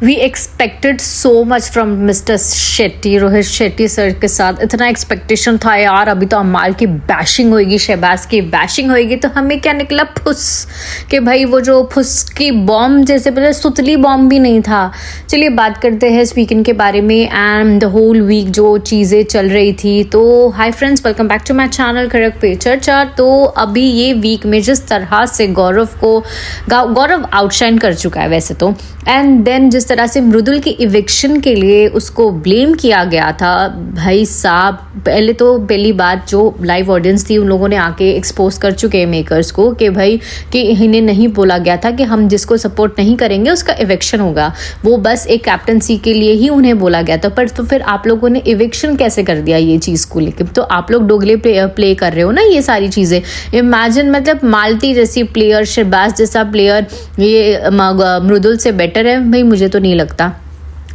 We expected so much from mister Shetty, Rohit Shetty sir के साथ इतना एक्सपेक्टेशन था यार। अभी तो अमाल की बैशिंग होएगी, शहबाज की बैशिंग होएगी, तो हमें क्या निकला फुस कि भाई वो जो फुस की बॉम्ब जैसे बोले सुतली बॉम्ब भी नहीं था। चलिए बात करते हैं इस वीकेंड के बारे में एंड द होल वीक जो चीज़ें चल रही थी। तो hi friends, welcome back to my channel खड़क पे चर्चा। तो अभी ये वीक में जिस तरह से गौरव आउटशाइन कर चुका है वैसे तो, एंड देन जिस तरह से मृदुल की इविक्शन के लिए उसको ब्लेम किया गया था, भाई साहब पहली बात जो लाइव ऑडियंस थी उन लोगों ने आके एक्सपोज कर चुके हैं मेकर्स को कि भाई कि इन्हें नहीं बोला गया था कि हम जिसको सपोर्ट नहीं करेंगे उसका इविक्शन होगा, वो बस एक कैप्टनसी के लिए ही उन्हें बोला गया था। पर तो फिर आप लोगों ने इविक्शन कैसे कर दिया ये चीज़ को लेकर? तो आप लोग डोगले प्ले कर रहे हो ना ये सारी चीज़ें। इमेजिन मतलब मालती जैसी प्लेयर, शहबाज जैसा प्लेयर ये मृदुल से बेटर है? भाई मुझे तो नहीं लगता।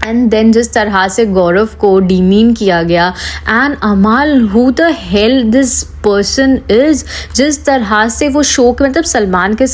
एंड देन जिस तरह से गौरव को डीमीन किया गया एंड अमाल, who the hell this person is, जिस तरह से वो शो के मतलब सलमान के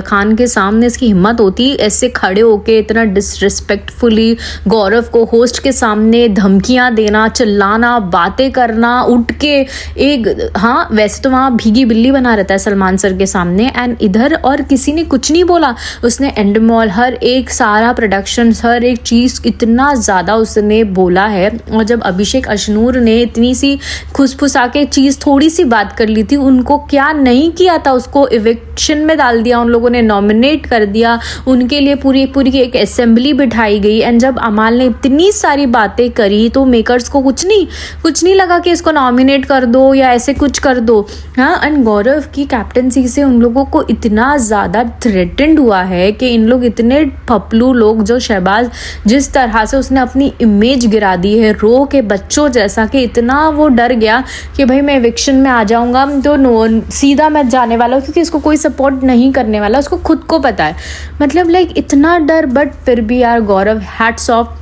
खान के सामने इसकी हिम्मत होती ऐसे खड़े होके इतना डिसरिस्पेक्टफुली गौरव को होस्ट के सामने धमकियां देना, चिल्लाना, बातें करना, उठ के एक हाँ वैसे तो वहाँ भीगी बिल्ली बना रहता है सलमान सर के सामने, एंड इधर और किसी ने कुछ नहीं बोला। उसने एंडमॉल हर एक सारा प्रोडक्शन हर एक चीज़ इतना ज़्यादा उसने बोला है। और जब अभिषेक अशनूर ने इतनी सी खुसफुसा के चीज़ थोड़ी सी बात कर ली थी, उनको क्या नहीं किया था, उसको इविक्शन में डाल दिया, उन लोगों ने नॉमिनेट कर दिया, उनके लिए पूरी एक असेंबली बिठाई गई। एंड जब अमाल ने इतनी सारी बातें करी तो मेकर्स को कुछ नहीं लगा कि इसको नॉमिनेट कर दो या ऐसे कुछ कर दो। हाँ, एंड गौरव की कैप्टनसी से उन लोगों को इतना ज़्यादा थ्रेटेंड हुआ है कि इन लोग इतने फपलू लोग, जो शहबाज जिस तरह से उसने अपनी इमेज गिरा दी है रो के बच्चों जैसा, कि इतना वो डर गया कि भाई मैं इविक्शन में आ जाऊंगा तो सीधा मैं जाने वाला हूँ, क्योंकि इसको कोई सपोर्ट नहीं करने वाला, उसको खुद को पता है। मतलब लाइक इतना डर, बट फिर भी यार गौरव हैट्स ऑफ,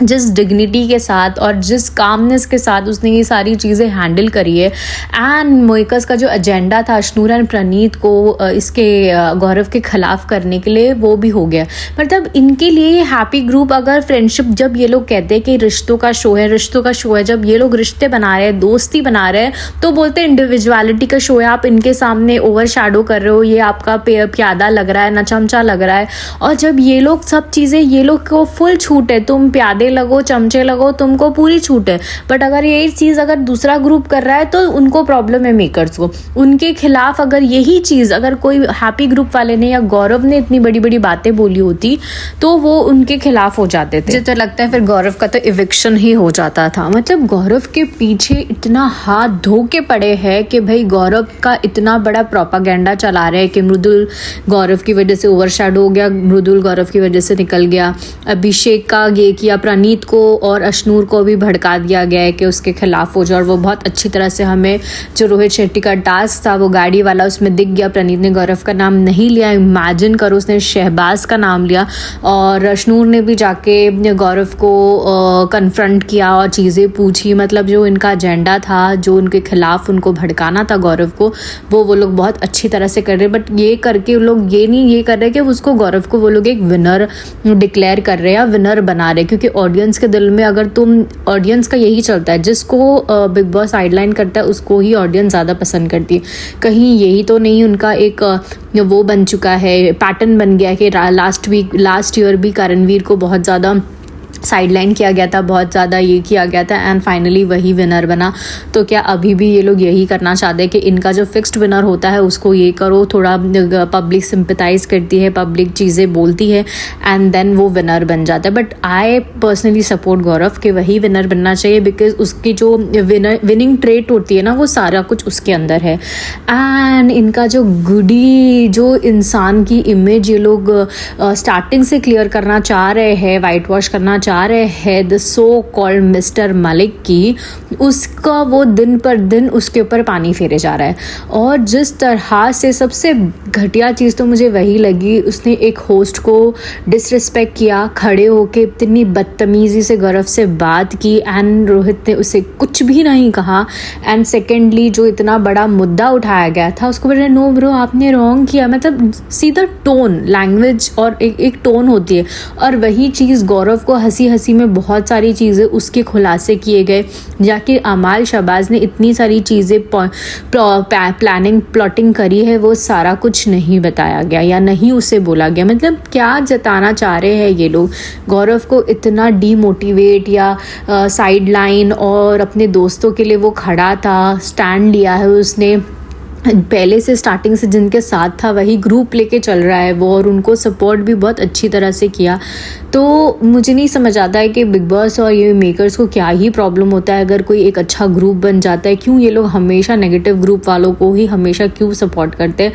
जिस डिग्निटी के साथ और जिस कामनेस के साथ उसने ये सारी चीज़ें हैंडल करी है। एंड मोइकस का जो एजेंडा था अशनूर एंड प्रणीत को इसके गौरव के खिलाफ करने के लिए, वो भी हो गया। मतलब इनके लिए हैप्पी ग्रुप, अगर फ्रेंडशिप, जब ये लोग कहते हैं कि रिश्तों का शो है, जब ये लोग रिश्ते बना रहे हैं, दोस्ती बना रहे हैं, तो बोलते हैं इंडिविजुअलिटी का शो है, आप इनके सामने ओवर शैडो कर रहे हो, ये आपका प्यादा लग रहा है, नचमचा लग रहा है। और जब ये लोग सब चीज़ें, ये लोग को फुल छूट है, तुम प्यादे लगो, चमचे लगो, तुमको पूरी छूट है। बट अगर ये चीज़ अगर दूसरा ग्रुप कर रहा है तो उनको प्रॉब्लम है, मेकर्स को। उनके खिलाफ अगर यही चीज़ अगर कोई हैप्पी ग्रुप वाले ने या गौरव ने इतनी बड़ी बड़ी बातें बोली होती तो वो उनके खिलाफ हो जाते थे। मुझे तो लगता है फिर गौरव का तो इविक्शन ही हो जाता था। मतलब गौरव के पीछे इतना हाथ धो के पड़े हैं कि भाई गौरव का इतना बड़ा प्रोपागेंडा चला रहे हैं कि मृदुल गौरव की वजह से ओवरशैडो हो गया, मृदुल गौरव की वजह से निकल गया, अभिषेक का ये किया, प्रणीत को और अशनूर को भी भड़का दिया गया है कि उसके खिलाफ हो जाए। और वो बहुत अच्छी तरह से हमें जो रोहित शेट्टी का टास्क था वो गाड़ी वाला उसमें दिख गया। प्रणीत ने गौरव का नाम नहीं लिया, इमेजिन करो, उसने शहबाज का नाम लिया। और अशनूर ने भी जाके गौरव को कन्फ्रंट किया और चीज़ें पूछी। मतलब जो इनका एजेंडा था, जो उनके खिलाफ उनको भड़काना था गौरव को, वो लोग बहुत अच्छी तरह से कर रहे। बट ये करके लोग ये कर रहे कि उसको गौरव को वो लोग एक विनर डिक्लेयर कर रहे हैं, विनर बना रहे, क्योंकि ऑडियंस के दिल में, अगर तुम, ऑडियंस का यही चलता है, जिसको बिग बॉस साइडलाइन करता है उसको ही ऑडियंस ज़्यादा पसंद करती है। कहीं यही तो नहीं उनका एक वो बन चुका है, पैटर्न बन गया कि लास्ट ईयर भी करणवीर को बहुत ज़्यादा साइडलाइन किया गया था, बहुत ज़्यादा ये किया गया था, एंड फाइनली वही विनर बना। तो क्या अभी भी ये लोग यही करना चाहते हैं कि इनका जो फिक्स्ड विनर होता है उसको ये करो, थोड़ा पब्लिक सिंपथाइज करती है, पब्लिक चीज़ें बोलती है, एंड देन वो विनर बन जाता है। बट आई पर्सनली सपोर्ट गौरव कि वही विनर बनना चाहिए, बिकॉज उसकी जो विनिंग ट्रेट होती है ना, वो सारा कुछ उसके अंदर है। एंड इनका जो गुडी, जो इंसान की इमेज ये लोग स्टार्टिंग से क्लियर करना चाह रहे हैं, वाइट वॉश करना जा रहे हैं the so called mister Malik की, उसका वो दिन पर दिन उसके ऊपर पानी फेरे जा रहा है। और जिस तरह से सबसे घटिया चीज़ तो मुझे वही लगी, उसने एक होस्ट को डिसरिस्पेक्ट किया, खड़े होके इतनी बदतमीज़ी से गौरव से बात की एंड रोहित ने उसे कुछ भी नहीं कहा। एंड सेकेंडली जो इतना बड़ा मुद्दा उठाया गया था उसको बोले नो ब्रो आपने रॉन्ग किया, मतलब सीधा टोन लैंग्वेज और एक टोन होती है। और वही चीज़ गौरव को हंसी हंसी में बहुत सारी चीज़ें उसके खुलासे किए गए, जाकि अमाल शहबाज ने इतनी सारी चीज़ें प्लॉटिंग करी है वो सारा कुछ नहीं बताया गया या नहीं उसे बोला गया। मतलब क्या जताना चाह रहे हैं ये लोग, गौरव को इतना डीमोटिवेट या साइड लाइन, और अपने दोस्तों के लिए वो खड़ा था, स्टैंड लिया है उसने पहले से स्टार्टिंग से जिनके साथ था वही ग्रुप लेके चल रहा है वो, और उनको सपोर्ट भी बहुत अच्छी तरह से किया। तो मुझे नहीं समझ आता है कि बिग बॉस और ये मेकर्स को क्या ही प्रॉब्लम होता है अगर कोई एक अच्छा ग्रुप बन जाता है, क्यों ये लोग हमेशा नेगेटिव ग्रुप वालों को ही हमेशा क्यों सपोर्ट करते हैं,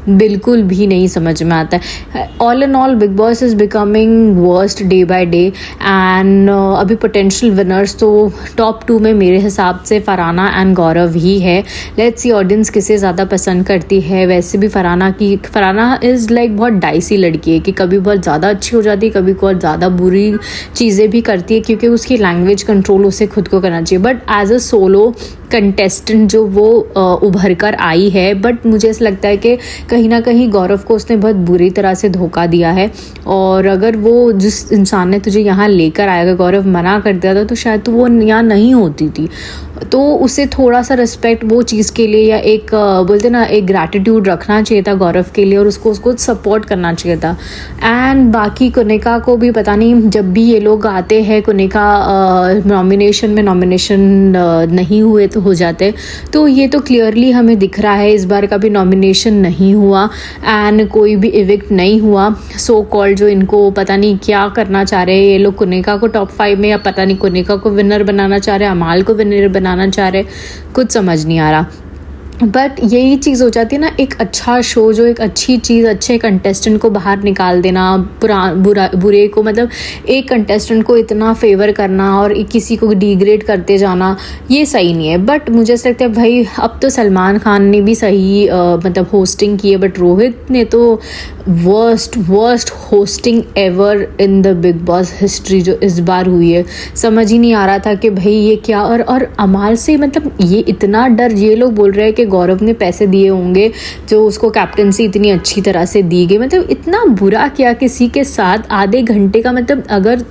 बिल्कुल भी नहीं समझ में आता है। All in all big boss is becoming worst day by day and अभी पोटेंशियल विनर्स तो टॉप 2 में मेरे हिसाब से फरहाना एंड गौरव ही है। लेट्स सी ऑडियंस किसे ज़्यादा पसंद करती है। वैसे भी फरहाना इज़ लाइक बहुत डाइसी लड़की है कि कभी बहुत ज़्यादा अच्छी हो जाती है, कभी बहुत ज़्यादा बुरी चीज़ें भी करती है, क्योंकि उसकी लैंग्वेज कंट्रोल उसे खुद को करना चाहिए। But as a solo contestant जो वो उभर कर आई है, बट मुझे ऐसा लगता है कि कहीं ना कहीं गौरव को उसने बहुत बुरी तरह से धोखा दिया है। और अगर वो जिस इंसान ने तुझे यहाँ लेकर आएगा गौरव मना कर दिया था तो शायद तो वो यहाँ नहीं होती थी। तो उसे थोड़ा सा रिस्पेक्ट वो चीज़ के लिए या एक बोलते ना एक ग्रैटिट्यूड रखना चाहिए था गौरव के लिए, और उसको सपोर्ट करना चाहिए था। एंड बाकी कुनिका को भी पता नहीं, जब भी ये लोग आते हैं कुनिका नॉमिनेशन नहीं हुए तो हो जाते, तो ये तो क्लियरली हमें दिख रहा है इस बार का भी नॉमिनेशन नहीं हुआ एंड कोई भी इविक्ट नहीं हुआ। सो कॉल्ड जो इनको पता नहीं क्या करना चाह रहे हैं ये लोग, कुनिका को टॉप 5 में, या पता नहीं कुनिका को विनर बनाना चाह रहे हैं, अमाल को विनर बनाना चाह रहे, कुछ समझ नहीं आ रहा। बट यही चीज़ हो जाती है ना, एक अच्छा शो जो एक अच्छी चीज़ अच्छे कंटेस्टेंट को बाहर निकाल देना, बुरे को, मतलब एक कंटेस्टेंट को इतना फेवर करना और किसी को डिग्रेड करते जाना, ये सही नहीं है। बट मुझे ऐसा लगता है भाई अब तो सलमान खान ने भी सही मतलब होस्टिंग की है, बट रोहित ने तो worst hosting ever in the big boss history जो इस बार हुई है। समझ ही नहीं आ रहा था कि भाई ये क्या, और अमाल से मतलब ये इतना डर, ये लोग बोल रहे हैं कि गौरव ने पैसे दिए होंगे जो उसको कैप्टनसी इतनी अच्छी तरह से दी गई, मतलब इतना बुरा किया किसी के साथ आधे घंटे का। मतलब अगर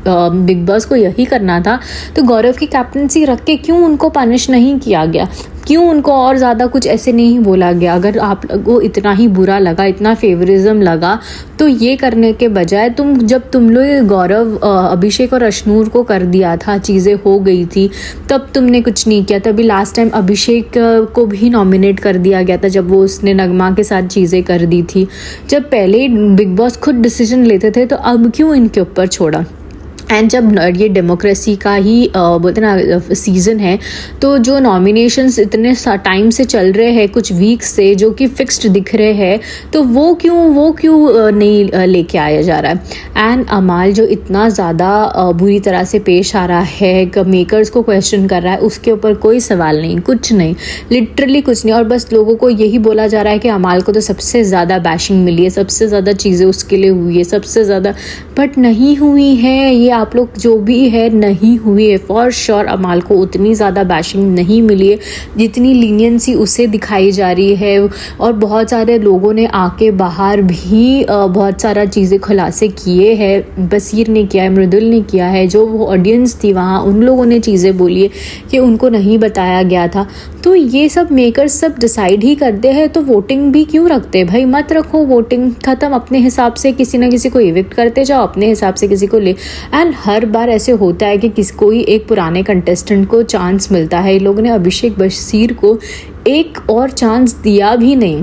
बिग बॉस को यही करना था तो गौरव की कैप्टनसी रख के क्यों उनको पनिश नहीं किया गया, क्यों उनको और ज़्यादा कुछ ऐसे नहीं बोला गया। अगर आप को इतना ही बुरा लगा, इतना फेवरिज्म लगा, तो ये करने के बजाय जब तुम लोग गौरव अभिषेक और अशनूर को कर दिया था, चीज़ें हो गई थी, तब तुमने कुछ नहीं किया। तभी लास्ट टाइम अभिषेक को भी नॉमिनेट कर दिया गया था जब वो उसने नगमा के साथ चीज़ें कर दी थी। जब पहले बिग बॉस खुद डिसीजन लेते थे तो अब क्यों इनके ऊपर छोड़ा। एंड जब ये डेमोक्रेसी का ही बोलते ना सीज़न है, तो जो नॉमिनेशंस इतने टाइम से चल रहे हैं, कुछ वीक्स से, जो कि फिक्स्ड दिख रहे हैं, तो वो क्यों नहीं लेके आया जा रहा है। एंड अमाल जो इतना ज़्यादा बुरी तरह से पेश आ रहा है, मेकर्स को क्वेश्चन कर रहा है, उसके ऊपर कोई सवाल नहीं, कुछ नहीं, लिटरली कुछ नहीं। और बस लोगों को यही बोला जा रहा है कि अमाल को तो सबसे ज़्यादा बैशिंग मिली है, सबसे ज़्यादा चीज़ें उसके लिए हुई है, सबसे ज़्यादा, बट नहीं हुई है। ये आप लोग जो भी है नहीं हुई है फॉर श्योर। अमाल को उतनी ज़्यादा बैशिंग नहीं मिली है जितनी लीनियंसी उसे दिखाई जा रही है। और बहुत सारे लोगों ने आके बाहर भी बहुत सारा चीज़ें खुलासे किए हैं, बसीर ने किया है, मृदुल ने किया है, जो वो ऑडियंस थी वहाँ उन लोगों ने चीज़ें बोली है कि उनको नहीं बताया गया था। तो ये सब मेकर्स सब डिसाइड ही करते हैं, तो वोटिंग भी क्यों रखते हैं भाई, मत रखो वोटिंग, ख़त्म। अपने हिसाब से किसी ना किसी को इविक्ट करते जाओ, अपने हिसाब से किसी को ले। एंड हर बार ऐसे होता है कि कोई एक पुराने कंटेस्टेंट को चांस मिलता है। लोगों ने अभिषेक बशीर को एक और चांस दिया भी नहीं,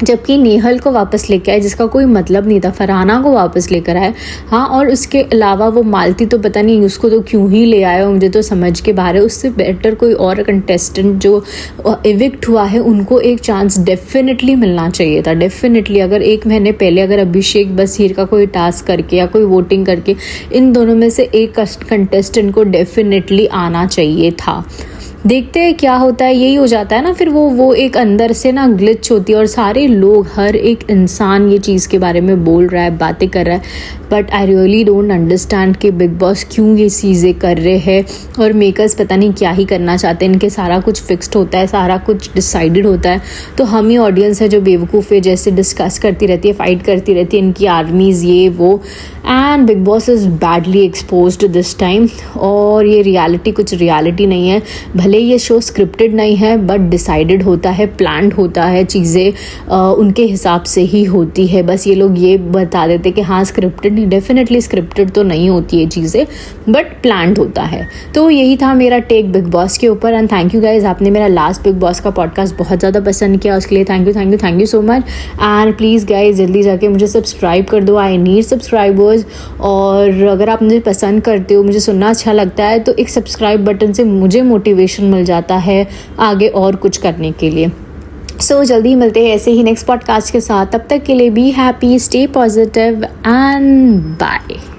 जबकि नेहल को वापस लेके आए जिसका कोई मतलब नहीं था, फरहाना को वापस लेकर आए। हाँ, और उसके अलावा वो मालती तो पता नहीं उसको तो क्यों ही ले आया, मुझे तो समझ के बाहर है। उससे बेटर कोई और कंटेस्टेंट जो इविक्ट हुआ है उनको एक चांस डेफिनेटली मिलना चाहिए था, डेफिनेटली। अगर 1 महीने पहले अगर अभिषेक बसीर का कोई टास्क करके या कोई वोटिंग करके इन दोनों में से एक कंटेस्टेंट को डेफिनेटली आना चाहिए था। देखते हैं क्या होता है। यही हो जाता है ना फिर वो एक अंदर से ना ग्लिच होती है और सारे लोग, हर एक इंसान ये चीज़ के बारे में बोल रहा है, बातें कर रहा है। But I really don't understand कि बिग बॉस क्यों ये चीज़ें कर रहे हैं और मेकर्स पता नहीं क्या ही करना चाहते हैं। इनके सारा कुछ फिक्स्ड होता है, सारा कुछ डिसाइडेड होता है, तो हम ही ऑडियंस है जो बेवकूफ़ है, जैसे डिस्कस करती रहती है, फाइट करती रहती है, इनकी आर्मीज़ ये वो। And big boss is badly exposed this time. और ये रियलिटी कुछ रियलिटी नहीं है। भले ये शो स्क्रिप्टेड नहीं है बट डिसाइडेड होता है, प्लान्ड होता है, चीज़ें उनके हिसाब से ही होती है। बस ये लोग ये बता देते कि हाँ स्क्रिप्टेड नहीं, डेफिनेटली स्क्रिप्टेड तो नहीं होती है चीज़ें, बट प्लान्ड होता है। तो यही था मेरा टेक बिग बॉस के ऊपर। एंड थैंक यू गाइज, आपने मेरा लास्ट बिग बॉस का पॉडकास्ट बहुत ज़्यादा पसंद किया, उसके लिए thank you so much. And please guys जल्दी जाके मुझे सब्सक्राइब कर दो, आई नीड सब्सक्राइबर्स। और अगर आप मुझे पसंद करते हो, मुझे सुनना अच्छा लगता है, तो एक सब्सक्राइब बटन से मुझे मोटिवेशन मिल जाता है आगे और कुछ करने के लिए। सो जल्दी मिलते हैं ऐसे ही नेक्स्ट पॉडकास्ट के साथ। तब तक के लिए be happy, stay positive and bye.